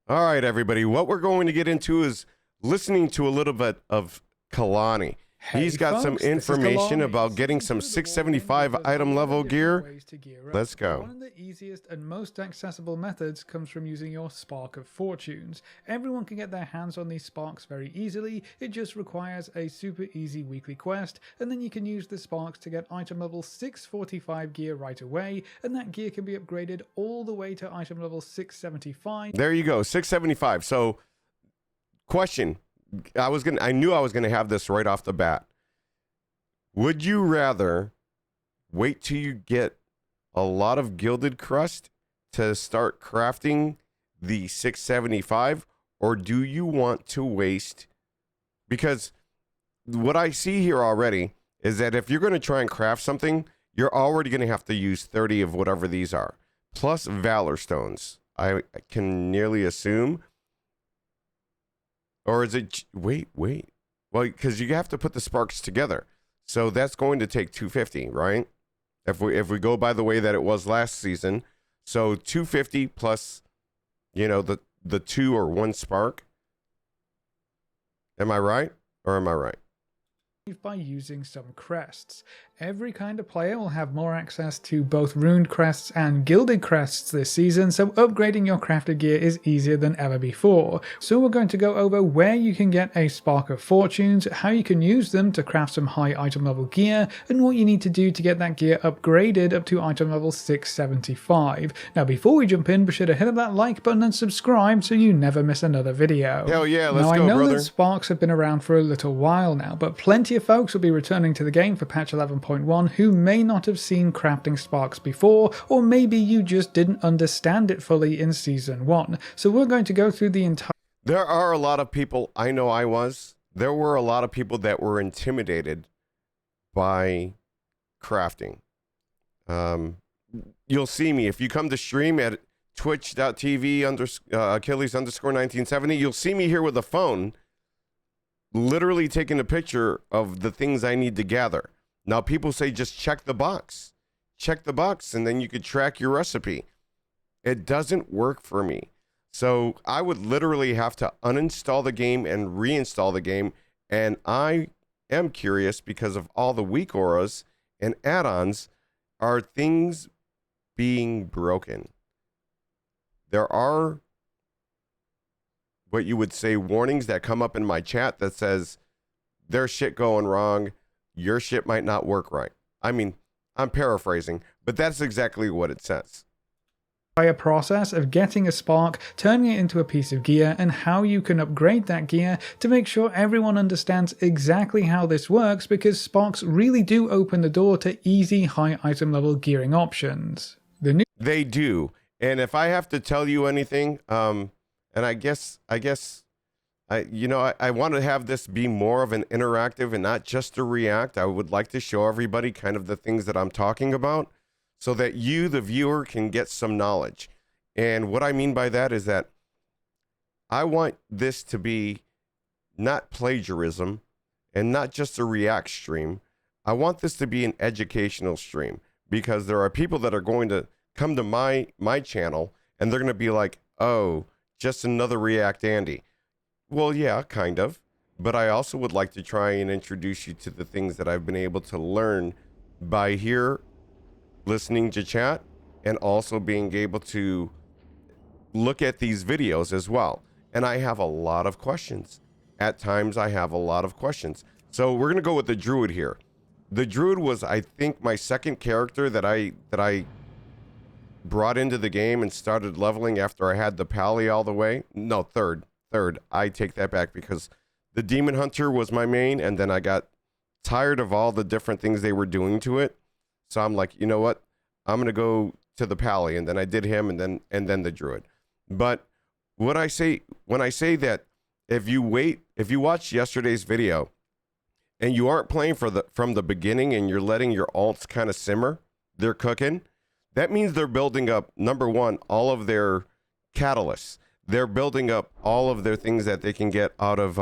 All right, everybody. What we're going to get into is listening to a little bit of Kalani. Hey He's got some folks, this is information Kalani. about getting some Season 2 of the war game 675 gives us a item lot of level different gear. ways to gear up. Let's go. One of the easiest and most accessible methods comes from using your Spark of Fortunes. Everyone can get their hands on these sparks very easily. It just requires a super easy weekly quest, and then you can use the sparks to get item level 645 gear right away, and that gear can be upgraded all the way to item level 675. There you go, 675. So, question. I knew I was gonna have this right off the bat. Would you rather wait till you get a lot of gilded crust to start crafting the 675, or do you want to waste? Because what I see here already is that if you're going to try and craft something, you're already going to have to use 30 of whatever these are, plus Valor Stones. I can nearly assume. Or is it, wait. Well, because you have to put the sparks together. So that's going to take 250, right? If we go by the way that it was last season. So 250 plus, the 2 or 1 spark. Am I right? Or am I right? By using some crests. Every kind of player will have more access to both runed crests and gilded crests this season, so upgrading your crafted gear is easier than ever before. So we're going to go over where you can get a Spark of Fortunes, how you can use them to craft some high item level gear, and what you need to do to get that gear upgraded up to item level 675. Now before we jump in, be sure to hit that like button and subscribe so you never miss another video. Hell yeah, let's go, brother. Now I know that sparks have been around for a little while now, but plenty of folks will be returning to the game for patch 11.1 who may not have seen crafting sparks before, or maybe you just didn't understand it fully in season 1. So we're going to go through the entire... There are a lot of people, I know I was, there were a lot of people that were intimidated by crafting. You'll see me, if you come to stream at twitch.tv Achilles_1970, you'll see me here with a phone, literally taking a picture of the things I need to gather. Now, people say just check the box. Check the box, and then you could track your recipe. It doesn't work for me. So I would literally have to uninstall the game and reinstall the game. And I am curious because of all the weak auras and add-ons, are things being broken? There are what you would say warnings that come up in my chat that says there's shit going wrong. Your shit might not work right. I mean, I'm paraphrasing, but that's exactly what it says. A process of getting a spark, turning it into a piece of gear, and how you can upgrade that gear to make sure everyone understands exactly how this works, because sparks really do open the door to easy high item level gearing options. They do. And if I have to tell you anything, and I want to have this be more of an interactive and not just a react. I would like to show everybody kind of the things that I'm talking about so that you, the viewer, can get some knowledge. And what I mean by that is that I want this to be not plagiarism and not just a react stream. I want this to be an educational stream, because there are people that are going to come to my channel and they're going to be like, oh, just another React Andy. Well, yeah, kind of. But I also would like to try and introduce you to the things that I've been able to learn by here listening to chat and also being able to look at these videos as well. And I have a lot of questions. At times I have a lot of questions. So we're going to go with the Druid here. The Druid was, I think, my second character that I brought into the game and started leveling after I had the Pally all the way. No, third. I take that back, because the Demon Hunter was my main, and then I got tired of all the different things they were doing to it. So I'm like, you know what? I'm gonna go to the Pally, and then I did him, and then the Druid. But what I say when I say that, if you watch yesterday's video and you aren't playing from the beginning and you're letting your alts kind of simmer, they're cooking, that means they're building up, number one, all of their catalysts. They're building up all of their things that they can get out of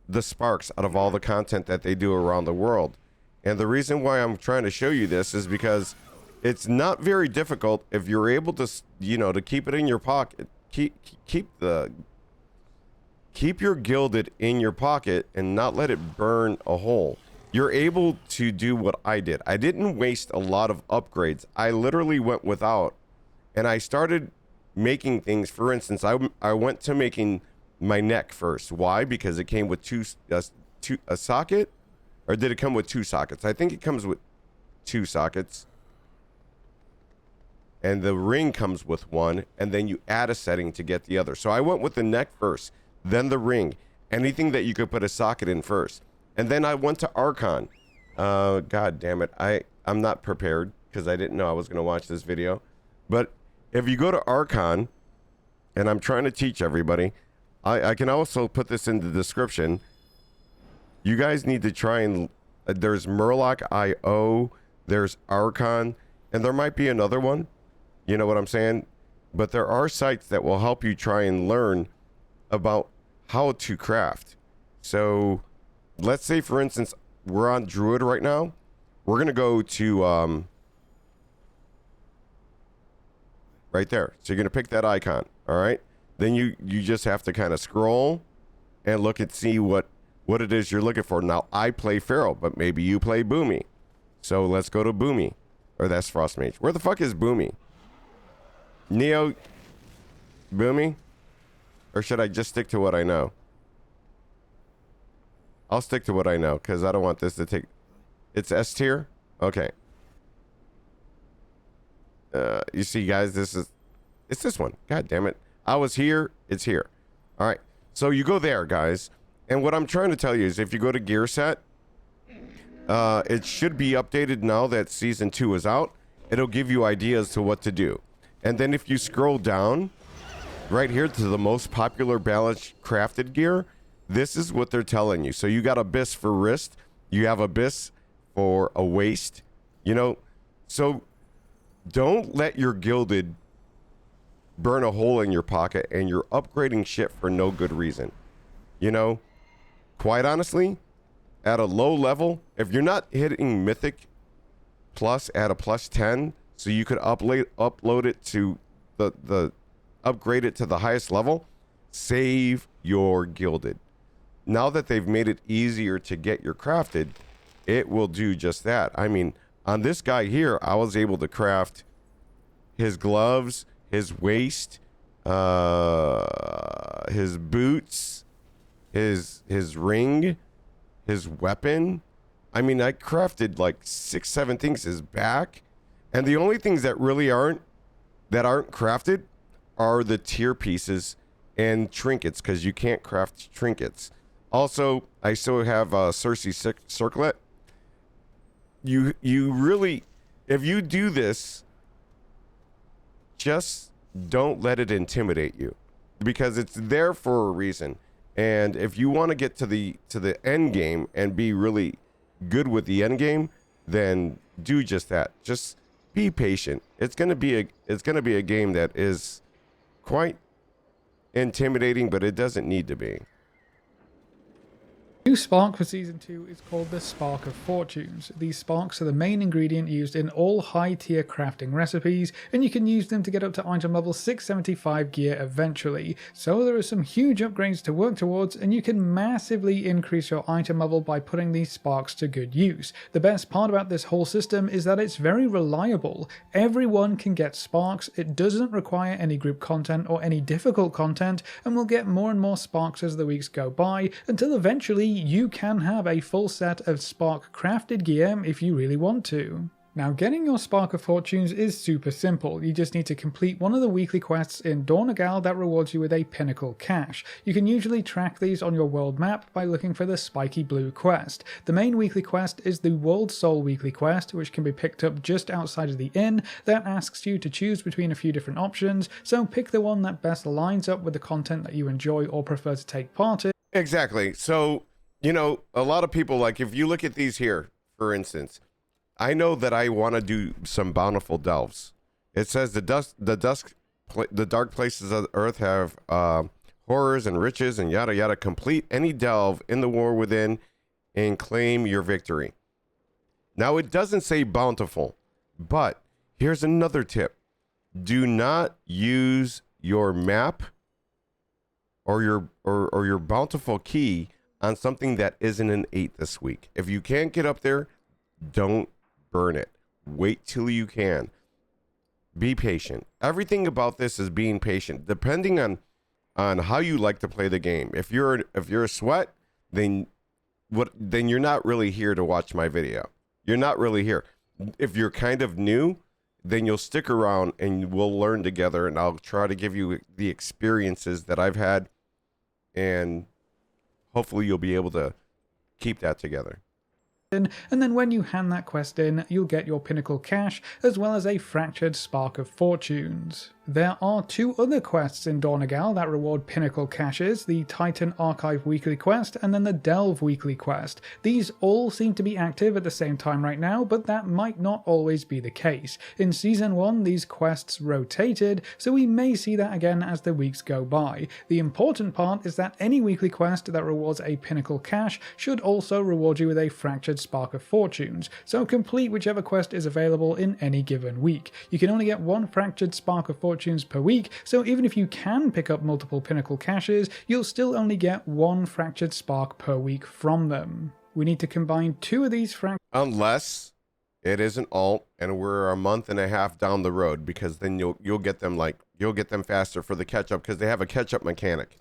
the sparks, out of all the content that they do around the world. And the reason why I'm trying to show you this is because it's not very difficult if you're able to, to keep it in your pocket, keep your gilded in your pocket and not let it burn a hole. You're able to do what I did. I didn't waste a lot of upgrades. I literally went without, and I started making things. For instance, I went to making my neck first. Why? Because it came with a socket, or did it come with 2 sockets? I think it comes with 2 sockets, and the ring comes with 1, and then you add a setting to get the other. So I went with the neck first, then the ring, anything that you could put a socket in first. And then I went to Archon. God damn it. I'm not prepared because I didn't know I was going to watch this video. But if you go to Archon, and I'm trying to teach everybody, I can also put this in the description. You guys need to try and, there's Murloc IO, there's Archon, and there might be another one. You know what I'm saying? But there are sites that will help you try and learn about how to craft. So let's say, for instance, we're on Druid right now. We're going to go to right there. So you're going to pick that icon. All right. Then you just have to kind of scroll and look and see what it is you're looking for. Now, I play Pharaoh, but maybe you play Boomy. So let's go to Boomy. Or that's Frost Mage. Where the fuck is Boomy? Neo, Boomy? Or should I just stick to what I know? I'll stick to what I know, because I don't want this to take... It's S tier? Okay. You see, guys, it's this one. God damn it. I was here. It's here. All right. So you go there, guys. And what I'm trying to tell you is if you go to gear set, it should be updated now that season 2 is out. It'll give you ideas to what to do. And then if you scroll down right here to the most popular balanced crafted gear, this is what they're telling you. So you got Abyss for wrist. You have Abyss for a waist. You know, so don't let your gilded burn a hole in your pocket and you're upgrading shit for no good reason. You know, quite honestly, at a low level, if you're not hitting Mythic Plus at a plus 10, so you could upload it to the upgrade it to the highest level, save your gilded. Now that they've made it easier to get your crafted, it will do just that. I mean, on this guy here, I was able to craft his gloves, his waist, his boots, his ring, his weapon. I mean, I crafted like 6-7 things. His back, and the only things that really aren't crafted are the tier pieces and trinkets, because you can't craft trinkets. Also, I still have Cersei circlet. You really, if you do this, just don't let it intimidate you, because it's there for a reason. And if you want to get to the end game and be really good with the end game, then do just that. Just be patient. It's gonna be a game that is quite intimidating, but it doesn't need to be. New spark for Season 2 is called the Spark of Fortunes. These sparks are the main ingredient used in all high-tier crafting recipes, and you can use them to get up to item level 675 gear eventually. So there are some huge upgrades to work towards, and you can massively increase your item level by putting these sparks to good use. The best part about this whole system is that it's very reliable. Everyone can get sparks, it doesn't require any group content or any difficult content, and we'll get more and more sparks as the weeks go by, until eventually you can have a full set of spark crafted gear if you really want to. Now, getting your Spark of Fortunes is super simple. You just need to complete one of the weekly quests in Dornagal that rewards you with a Pinnacle Cache. You can usually track these on your world map by looking for the Spiky Blue quest. The main weekly quest is the World Soul weekly quest, which can be picked up just outside of the inn. That asks you to choose between a few different options, so pick the one that best lines up with the content that you enjoy or prefer to take part in. Exactly. So, you know, a lot of people, like if you look at these here, for instance, I know that I want to do some bountiful delves. It says the dark places of the earth have horrors and riches and yada yada. Complete any delve in the war within and claim your victory. Now, it doesn't say bountiful, but here's another tip. Do not use your map or your bountiful key on something that isn't an 8 this week. If you can't get up there, don't burn it. Wait till you can. Be patient. Everything about this is being patient, depending on how you like to play the game. If you're a sweat, then you're not really here to watch my video. You're not really here. If you're kind of new, then you'll stick around and we'll learn together, and I'll try to give you the experiences that I've had, and hopefully you'll be able to keep that together. And then when you hand that quest in, you'll get your Pinnacle Cache, as well as a Fractured Spark of Fortunes. There are 2 other quests in Dornagal that reward Pinnacle Caches, the Titan Archive Weekly Quest and then the Delve Weekly Quest. These all seem to be active at the same time right now, but that might not always be the case. In Season 1, these quests rotated, so we may see that again as the weeks go by. The important part is that any weekly quest that rewards a Pinnacle Cache should also reward you with a Fractured Spark of Fortunes, so complete whichever quest is available in any given week. You can only get 1 Fractured Spark of Fortunes per week, so even if you can pick up multiple Pinnacle Caches, you'll still only get 1 Fractured Spark per week from them. We need to combine 2 of these unless it is an alt and we're a month and a half down the road, because then you'll get them faster for the catch up, because they have a catch up mechanic.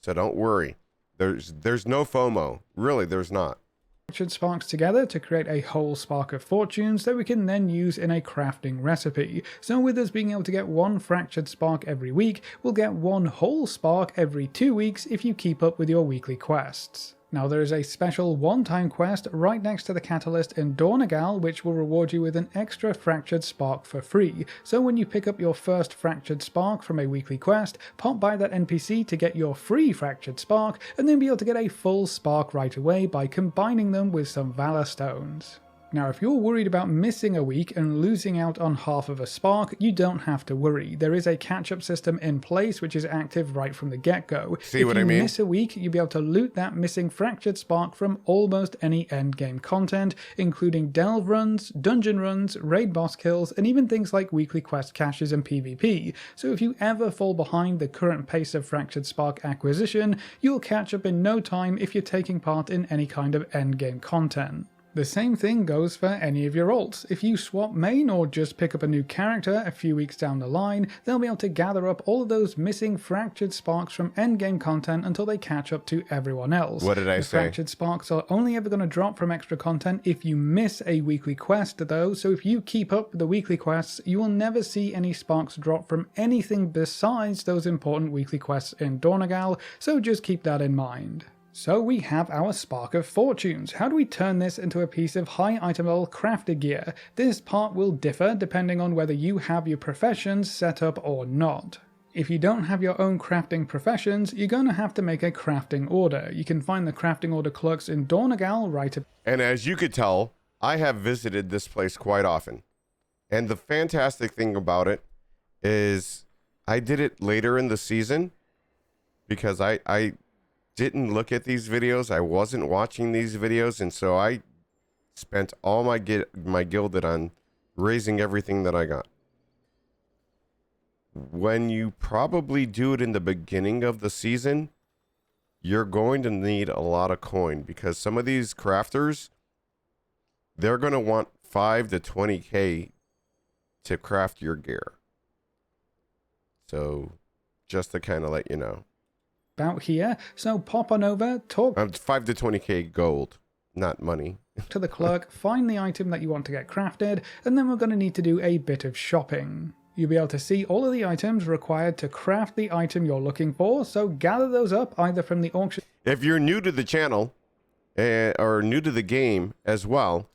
So don't worry. There's no FOMO. Really, there's not. Fractured Sparks together to create a whole Spark of Fortunes that we can then use in a crafting recipe. So with us being able to get 1 Fractured Spark every week, we'll get 1 whole Spark every 2 weeks if you keep up with your weekly quests. Now there is a special one-time quest right next to the catalyst in Dornagal which will reward you with an extra Fractured Spark for free. So when you pick up your first Fractured Spark from a weekly quest, pop by that NPC to get your free Fractured Spark and then be able to get a full Spark right away by combining them with some Valor Stones. Now, if you're worried about missing a week and losing out on half of a spark, you don't have to worry. There is a catch-up system in place which is active right from the get-go. See what I mean? If you miss a week, you'll be able to loot that missing Fractured Spark from almost any endgame content, including delve runs, dungeon runs, raid boss kills, and even things like weekly quest caches and PvP. So if you ever fall behind the current pace of Fractured Spark acquisition, you'll catch up in no time if you're taking part in any kind of endgame content. The same thing goes for any of your alts. If you swap main or just pick up a new character a few weeks down the line, they'll be able to gather up all of those missing Fractured Sparks from endgame content until they catch up to everyone else. What did I say? Fractured Sparks are only ever going to drop from extra content if you miss a weekly quest though, so if you keep up with the weekly quests, you will never see any sparks drop from anything besides those important weekly quests in Dornagal, so just keep that in mind. So we have our Spark of Fortunes. How do we turn this into a piece of high item level crafted gear? This part will differ depending on whether you have your professions set up or not. If you don't have your own crafting professions, you're going to have to make a crafting order. You can find the crafting order clerks in Dornagal right up. And as you could tell, I have visited this place quite often. And the fantastic thing about it is I did it later in the season because I didn't look at these videos. I wasn't watching these videos, and so I spent all my gilded on raising everything that I got. When you probably do it in the beginning of the season, you're going to need a lot of coin, because some of these crafters, they're going to want 5 to 20k to craft your gear. So just to kind of let you know. About here, so pop on over, talk 5 to 20k gold, not money. to the clerk, find the item that you want to get crafted, and then we're going to need to do a bit of shopping. You'll be able to see all of the items required to craft the item you're looking for, so gather those up either from the auction. If you're new to the channel, or new to the game as well,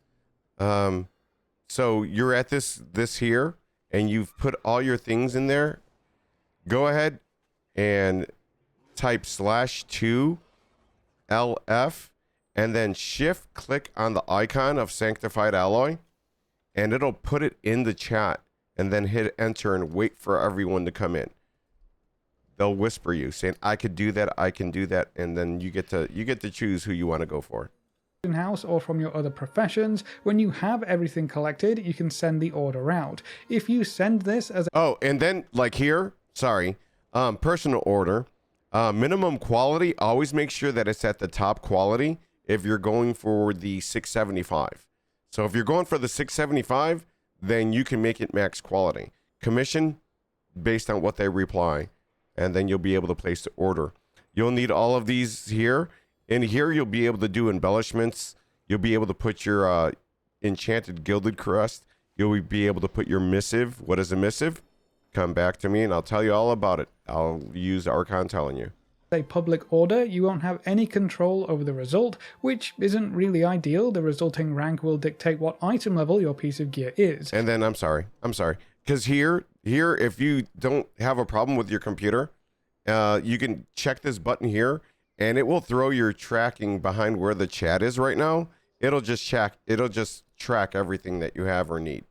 so you're at this here, and you've put all your things in there, go ahead and type /2 LF and then shift click on the icon of Sanctified Alloy, and it'll put it in the chat, and then hit enter and wait for everyone to come in. They'll whisper you saying, I could do that, I can do that, and then you get to choose who you want to go for. House or from your other professions. When you have everything collected, you can send the order out. If you send this as and then like here, sorry, Personal order. Minimum quality, always make sure that it's at the top quality if you're going for the 675. So if you're going for the 675, then you can make it max quality. Commission based on what they reply, and then you'll be able to place the order. You'll need all of these here. In here, you'll be able to do embellishments. You'll be able to put your enchanted gilded crest. You'll be able to put your missive. What is a missive? Come back to me and I'll tell you all about it. I'll use Archon telling you. A public order, you won't have any control over the result, which isn't really ideal. The resulting rank will dictate what item level your piece of gear is. And then I'm sorry. Because here, if you don't have a problem with your computer, you can check this button here and it will throw your tracking behind where the chat is right now. It'll just track everything that you have or need.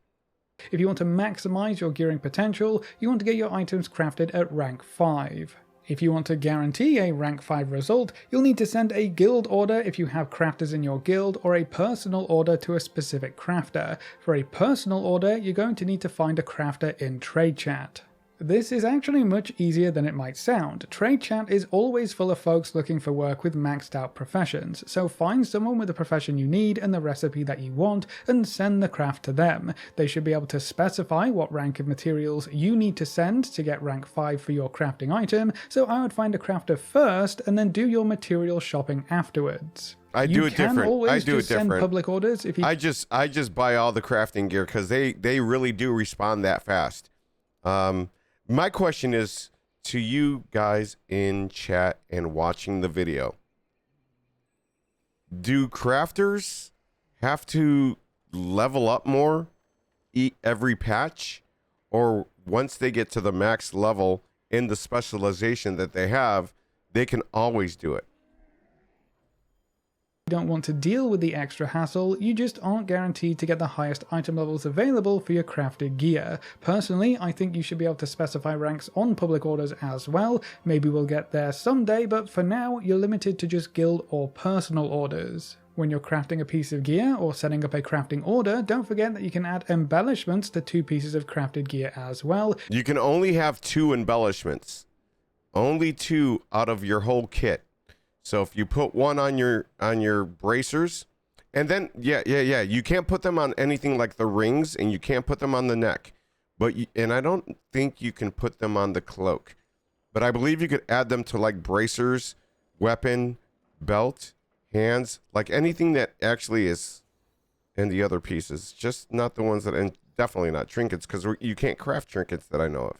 If you want to maximize your gearing potential, you want to get your items crafted at rank 5. If you want to guarantee a rank 5 result, you'll need to send a guild order if you have crafters in your guild, or a personal order to a specific crafter. For a personal order, you're going to need to find a crafter in trade chat. This is actually much easier than it might sound. Trade chat is always full of folks looking for work with maxed out professions, so find someone with the profession you need and the recipe that you want and send the craft to them. They should be able to specify what rank of materials you need to send to get rank 5 for your crafting item, so I would find a crafter first and then do your material shopping afterwards. I do it different. Send public orders if you... I just buy all the crafting gear because they really do respond that fast. My question is to you guys in chat and watching the video. Do crafters have to level up more every patch? Or once they get to the max level in the specialization that they have, they can always do it? Don't want to deal with the extra hassle, you just aren't guaranteed to get the highest item levels available for your crafted gear. Personally, I think you should be able to specify ranks on public orders as well. Maybe we'll get there someday, but for now, you're limited to just guild or personal orders. When you're crafting a piece of gear or setting up a crafting order, don't forget that you can add embellishments to 2 pieces of crafted gear as well. You can only have 2 embellishments. Only 2 out of your whole kit. So if you put one on your bracers, and then you can't put them on anything like the rings, and you can't put them on the neck, and I don't think you can put them on the cloak, but I believe you could add them to like bracers, weapon, belt, hands, like anything that actually is in the other pieces, just not the ones that, and definitely not trinkets, because you can't craft trinkets that I know of.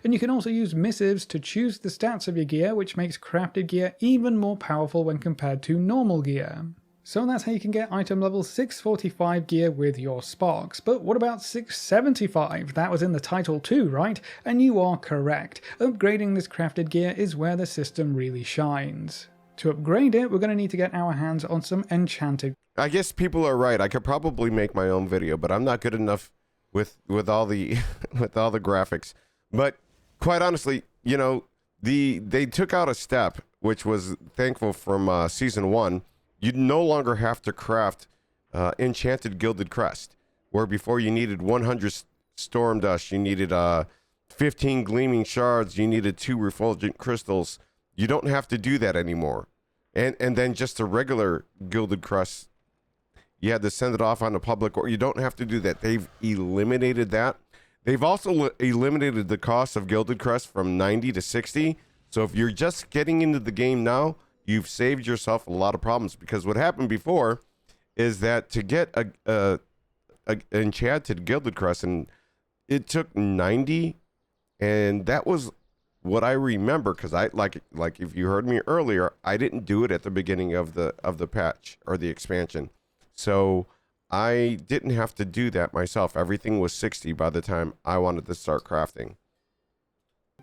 And you can also use missives to choose the stats of your gear, which makes crafted gear even more powerful when compared to normal gear. So that's how you can get item level 645 gear with your sparks. But what about 675? That was in the title too, right? And you are correct. Upgrading this crafted gear is where the system really shines. To upgrade it, we're going to need to get our hands on some enchanted... I guess people are right. I could probably make my own video, but I'm not good enough with all the with all the graphics. But quite honestly, you know, they took out a step, which was thankful from season 1. You no longer have to craft enchanted gilded crest, where before you needed 100 storm dust, you needed 15 gleaming shards, you needed 2 refulgent crystals. You don't have to do that anymore. And then just a regular gilded crest, you had to send it off on a public, or you don't have to do that. They've eliminated that. They've also eliminated the cost of gilded crest from 90 to 60. So if you're just getting into the game now, you've saved yourself a lot of problems, because what happened before is that to get a enchanted gilded crest, and it took 90, and that was what I remember, because I like if you heard me earlier, I didn't do it at the beginning of the patch or the expansion, so I didn't have to do that myself. Everything was 60 by the time I wanted to start crafting.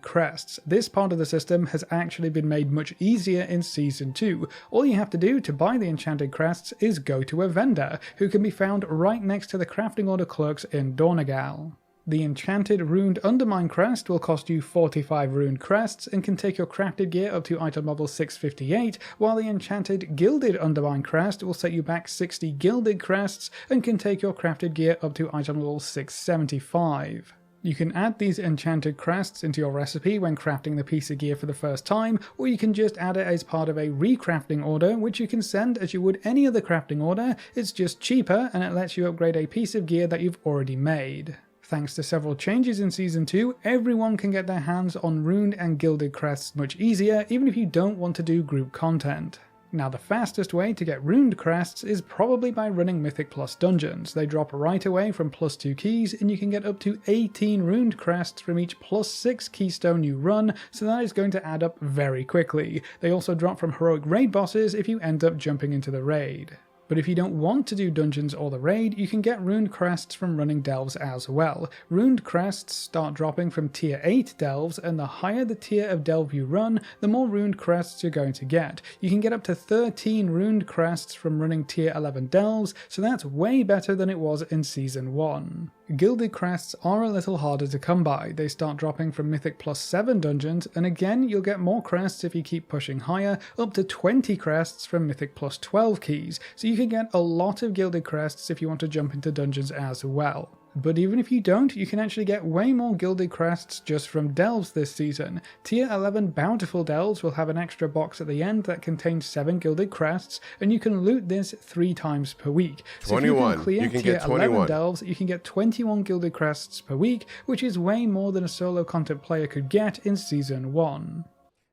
Crests. This part of the system has actually been made much easier in Season 2. All you have to do to buy the enchanted crests is go to a vendor, who can be found right next to the crafting order clerks in Dornegal. The enchanted runed undermine crest will cost you 45 runed crests and can take your crafted gear up to item level 658, while the enchanted gilded undermine crest will set you back 60 gilded crests and can take your crafted gear up to item level 675. You can add these enchanted crests into your recipe when crafting the piece of gear for the first time, or you can just add it as part of a recrafting order, which you can send as you would any other crafting order. It's just cheaper and it lets you upgrade a piece of gear that you've already made. Thanks to several changes in Season 2, everyone can get their hands on runed and gilded crests much easier, even if you don't want to do group content. Now, the fastest way to get runed crests is probably by running Mythic Plus dungeons. They drop right away from +2 keys, and you can get up to 18 runed crests from each +6 keystone you run, so that is going to add up very quickly. They also drop from heroic raid bosses if you end up jumping into the raid. But if you don't want to do dungeons or the raid, you can get runed crests from running delves as well. Runed crests start dropping from tier 8 delves, and the higher the tier of delve you run, the more runed crests you're going to get. You can get up to 13 runed crests from running tier 11 delves, so that's way better than it was in Season 1. Gilded crests are a little harder to come by. They start dropping from Mythic +7 dungeons, and again you'll get more crests if you keep pushing higher, up to 20 crests from Mythic +12 keys, so you can get a lot of gilded crests if you want to jump into dungeons as well. But even if you don't, you can actually get way more gilded crests just from delves this season. Tier 11 bountiful delves will have an extra box at the end that contains 7 gilded crests, and you can loot this 3 times per week. 21. So if you can clear you can tier get 21. 11 delves, you can get 21 gilded crests per week, which is way more than a solo content player could get in Season 1.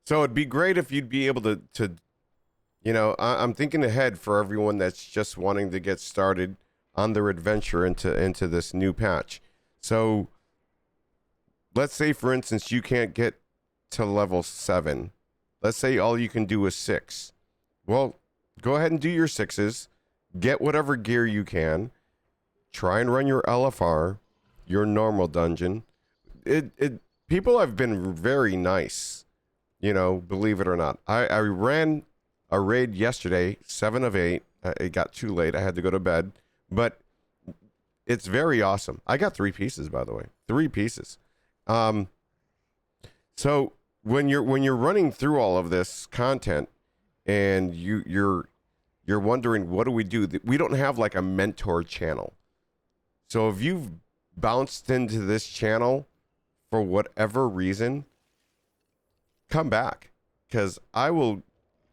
So it'd be great if you'd be able to you know, I'm thinking ahead for everyone that's just wanting to get started on their adventure into this new patch. So let's say, for instance, you can't get to level 7. Let's say all you can do is 6. Well, go ahead and do your 6s. Get whatever gear you can. Try and run your LFR, your normal dungeon. People have been very nice, you know, believe it or not. I ran a raid yesterday, 7 of 8. It got too late. I had to go to bed. But it's very awesome. I got 3 pieces, by the way. 3 pieces. So when you're running through all of this content and you're wondering, what do? We don't have like a mentor channel. So if you've bounced into this channel for whatever reason, come back, because I will,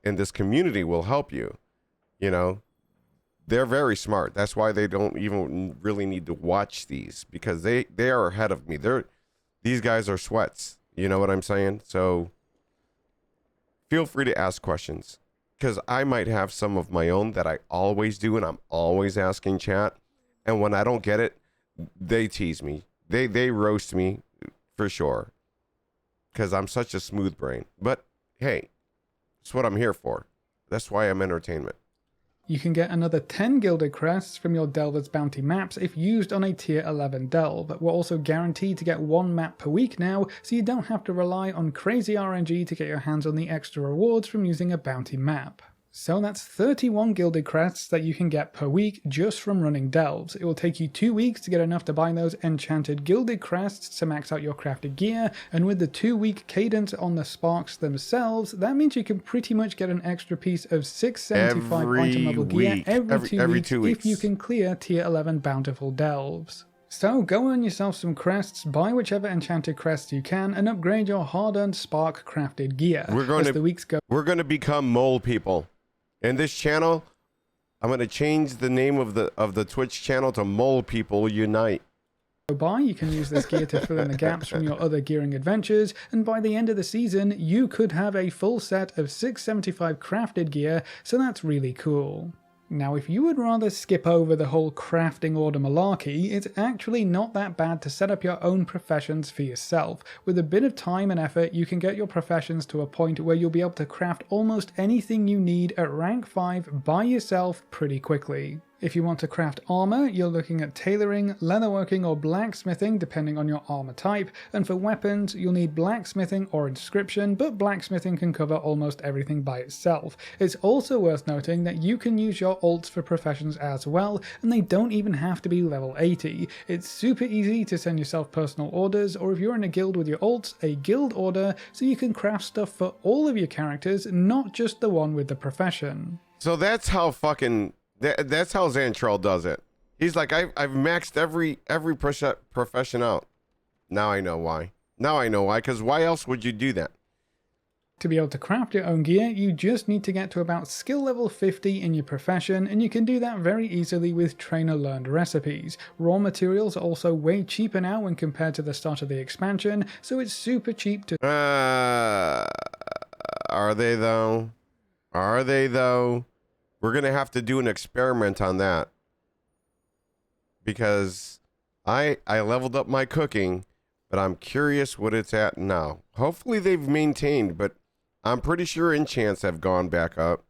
and this community will help you. You know, they're very smart. That's why they don't even really need to watch these, because they are ahead of me. These guys are sweats. You know what I'm saying? So feel free to ask questions, because I might have some of my own that I always do, and I'm always asking chat. And when I don't get it, they tease me. They roast me for sure, because I'm such a smooth brain. But hey, it's what I'm here for. That's why I'm entertainment. You can get another 10 gilded crests from your Delver's Bounty maps if used on a tier 11 delve. We're also guaranteed to get 1 map per week now, so you don't have to rely on crazy RNG to get your hands on the extra rewards from using a bounty map. So that's 31 gilded crests that you can get per week just from running delves. It will take you 2 weeks to get enough to buy those enchanted gilded crests to max out your crafted gear, and with the 2-week cadence on the sparks themselves, that means you can pretty much get an extra piece of 675 item level gear every 2 weeks if you can clear tier 11 bountiful delves. So go earn yourself some crests, buy whichever enchanted crests you can, and upgrade your hard-earned spark crafted gear. We're going to become mole people. In this channel, I'm going to change the name of the Twitch channel to Mole People Unite. You can use this gear to fill in the gaps from your other gearing adventures, and by the end of the season, you could have a full set of 675 crafted gear, so that's really cool. Now, if you would rather skip over the whole crafting order malarkey, it's actually not that bad to set up your own professions for yourself. With a bit of time and effort, you can get your professions to a point where you'll be able to craft almost anything you need at rank 5 by yourself pretty quickly. If you want to craft armor, you're looking at tailoring, leatherworking, or blacksmithing depending on your armor type, and for weapons, you'll need blacksmithing or inscription, but blacksmithing can cover almost everything by itself. It's also worth noting that you can use your alts for professions as well, and they don't even have to be level 80. It's super easy to send yourself personal orders, or if you're in a guild with your alts, a guild order, so you can craft stuff for all of your characters, not just the one with the profession. So that's how that's how Zantrell does it. He's like, I've maxed every profession out. Now I know why. Now I know why, because why else would you do that? To be able to craft your own gear, you just need to get to about skill level 50 in your profession, and you can do that very easily with trainer-learned recipes. Raw materials are also way cheaper now when compared to the start of the expansion, so it's super cheap to... Are they though? Are they though? We're going to have to do an experiment on that. Because I leveled up my cooking, but I'm curious what it's at now. Hopefully they've maintained, but I'm pretty sure enchants have gone back up.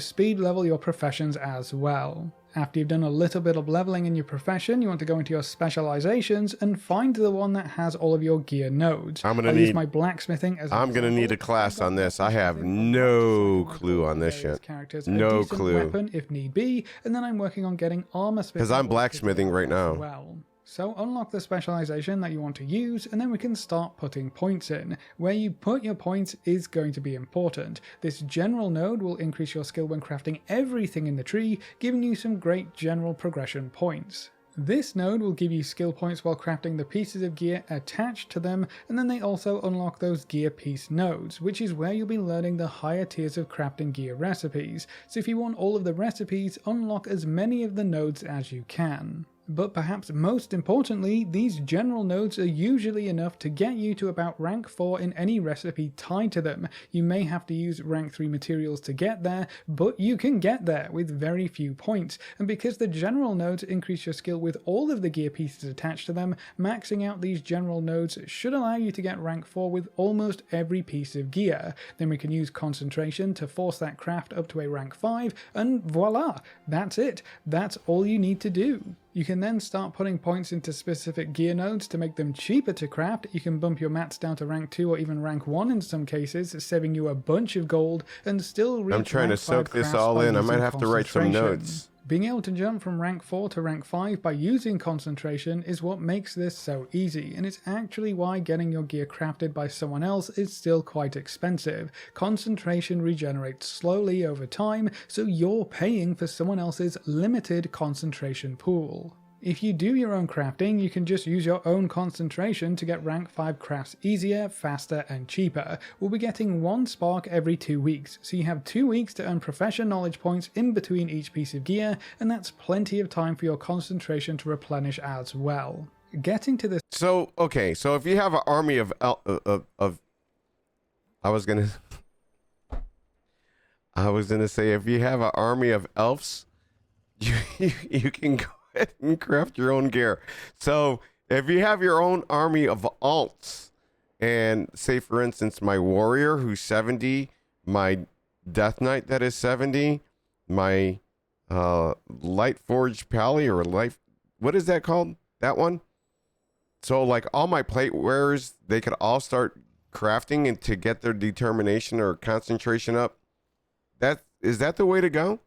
speed level your professions as well. After you've done a little bit of leveling in your profession, you want to go into your specializations and find the one that has all of your gear nodes. I'm gonna use my blacksmithing as I'm gonna need a class on this. I have no clue on this shit. No clue. Weapon if need be, and then I'm working on getting armor smithing. Because I'm blacksmithing right now. Well. So unlock the specialization that you want to use, and then we can start putting points in. Where you put your points is going to be important. This general node will increase your skill when crafting everything in the tree, giving you some great general progression points. This node will give you skill points while crafting the pieces of gear attached to them, and then they also unlock those gear piece nodes, which is where you'll be learning the higher tiers of crafting gear recipes. So if you want all of the recipes, unlock as many of the nodes as you can. But perhaps most importantly, these general nodes are usually enough to get you to about rank 4 in any recipe tied to them. You may have to use rank 3 materials to get there, but you can get there with very few points. And because the general nodes increase your skill with all of the gear pieces attached to them, maxing out these general nodes should allow you to get rank 4 with almost every piece of gear. Then we can use concentration to force that craft up to a rank 5, and voila, that's it. That's all you need to do. You can then start putting points into specific gear nodes to make them cheaper to craft. You can bump your mats down to rank 2 or even rank 1 in some cases, saving you a bunch of gold and still reach. I'm trying to soak this all in. I might have to write some notes. Being able to jump from rank 4 to rank 5 by using concentration is what makes this so easy, and it's actually why getting your gear crafted by someone else is still quite expensive. Concentration regenerates slowly over time, so you're paying for someone else's limited concentration pool. If you do your own crafting, you can just use your own concentration to get rank 5 crafts easier, faster, and cheaper. We'll be getting 1 spark every 2 weeks, so you have 2 weeks to earn profession knowledge points in between each piece of gear, and that's plenty of time for your concentration to replenish as well. Getting to this... So, okay, so if you have an army of I was gonna say, if you have an army of elves, you can go and craft your own gear. So if you have your own army of alts, and say for instance my warrior who's 70, my death knight that is 70, my light forged pally or light, what is that called, that one? So like all my plate wearers, they could all start crafting and to get their determination or concentration up. Is that the way to go?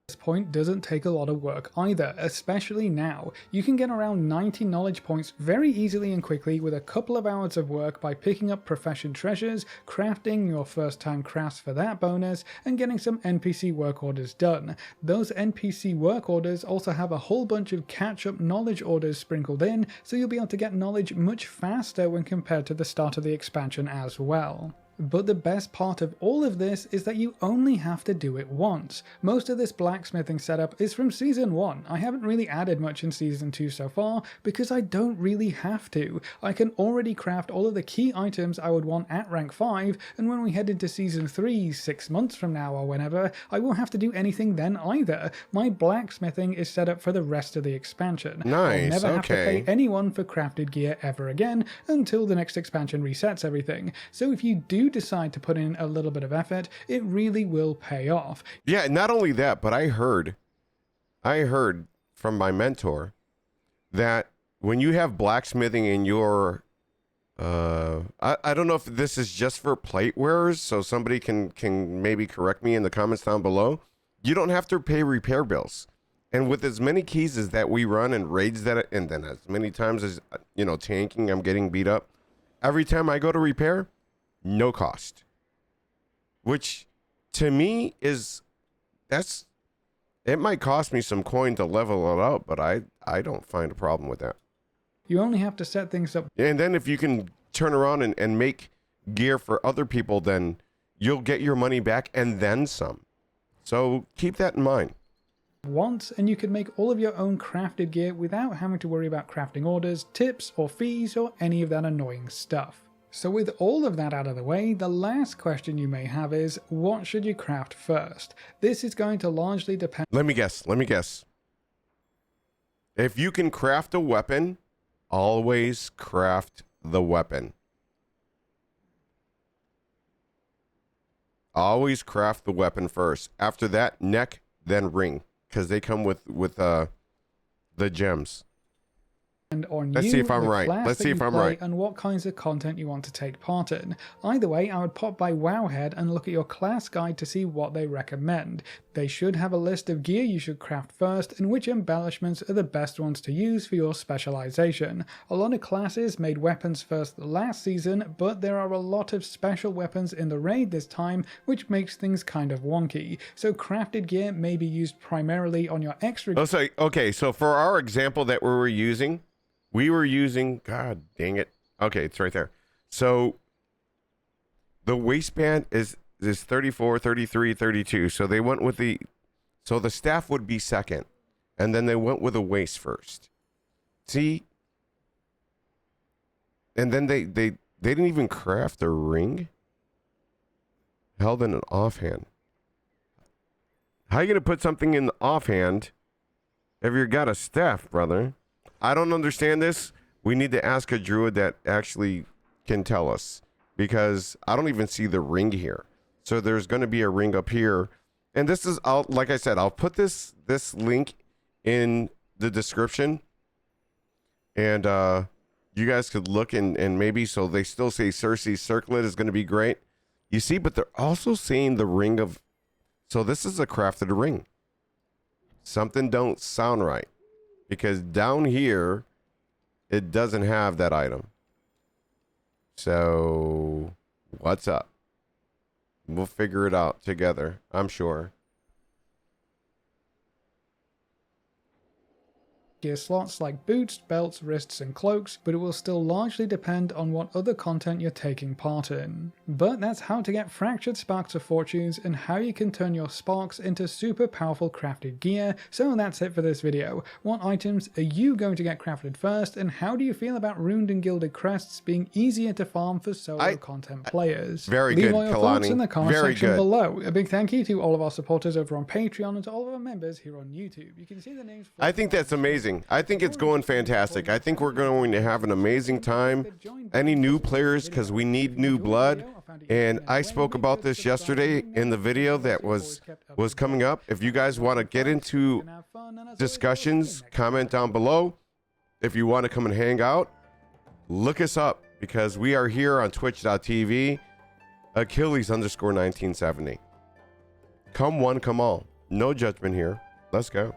This point doesn't take a lot of work either, especially now. You can get around 90 knowledge points very easily and quickly with a couple of hours of work by picking up profession treasures, crafting your first time crafts for that bonus, and getting some NPC work orders done. Those NPC work orders also have a whole bunch of catch-up knowledge orders sprinkled in, so you'll be able to get knowledge much faster when compared to the start of the expansion as well. But the best part of all of this is that you only have to do it once. Most of this blacksmithing setup is from Season 1. I haven't really added much in Season 2 so far because I don't really have to. I can already craft all of the key items I would want at rank 5, and when we head into Season 3, 6 months from now or whenever, I won't have to do anything then either. My blacksmithing is set up for the rest of the expansion. Nice, I'll never have to pay anyone for crafted gear ever again until the next expansion resets everything. So if you do decide to put in a little bit of effort, it really will pay off. Yeah, not only that, but I heard from my mentor that when you have blacksmithing in your I don't know if this is just for plate wearers, so somebody can maybe correct me in the comments down below. You don't have to pay repair bills. And with as many keys as that we run and raids that, and then as many times as, tanking, I'm getting beat up. Every time I go to repair, no cost, which to me it might cost me some coin to level it out, but I don't find a problem with that. You only have to set things up And then if you can turn around and make gear for other people, then you'll get your money back and then some. So keep that in mind. once, and you can make all of your own crafted gear without having to worry about crafting orders, tips, or fees, or any of that annoying stuff. So with all of that out of the way, the last question you may have is, what should you craft first? This is going to largely depend. Let me guess. If you can craft a weapon, always craft the weapon. Always craft the weapon first. After that, neck, then ring, because they come with the gems. On Let's you, see if I'm the right. class Let's that see if you I'm play, right. and what kinds of content you want to take part in. Either way, I would pop by Wowhead and look at your class guide to see what they recommend. They should have a list of gear you should craft first and which embellishments are the best ones to use for your specialization. A lot of classes made weapons first last season, but there are a lot of special weapons in the raid this time, which makes things kind of wonky. So crafted gear may be used primarily on your extra. Oh, so, okay, so for our example that we were using, God dang it. Okay, it's right there. So the waistband is 34, 33, 32. So they went with so the staff would be second. And then they went with a waist first. See? And then they didn't even craft a ring. Held in an offhand. How you going to put something in the offhand if you got a staff, brother? I don't understand this. We need to ask a druid that actually can tell us, because I don't even see the ring here. So there's going to be a ring up here. And this is, like I said, I'll put this link in the description. And you guys could look and maybe, so they still say Cersei's circlet is going to be great. You see, but they're also saying the ring of, so this is a crafted ring. Something don't sound right. Because down here, it doesn't have that item. So, what's up? We'll figure it out together, I'm sure. Gear slots like boots, belts, wrists, and cloaks, but it will still largely depend on what other content you're taking part in. But that's how to get fractured sparks of fortunes and how you can turn your sparks into super powerful crafted gear. So that's it for this video. What items are you going to get crafted first, and how do you feel about runed and gilded crests being easier to farm for solo content players? Leave all your thoughts in the comment section below. A big thank you to all of our supporters over on Patreon and to all of our members here on YouTube. You can see the names. I think that's amazing. I think it's going fantastic. I think we're going to have an amazing time. Any new players, because we need new blood. And I spoke about this yesterday in the video that was coming up. If you guys want to get into discussions, comment down below. If you want to come and hang out, look us up, because we are here on twitch.tv, Achilles_1970. Come one, come all. No judgment here. Let's go.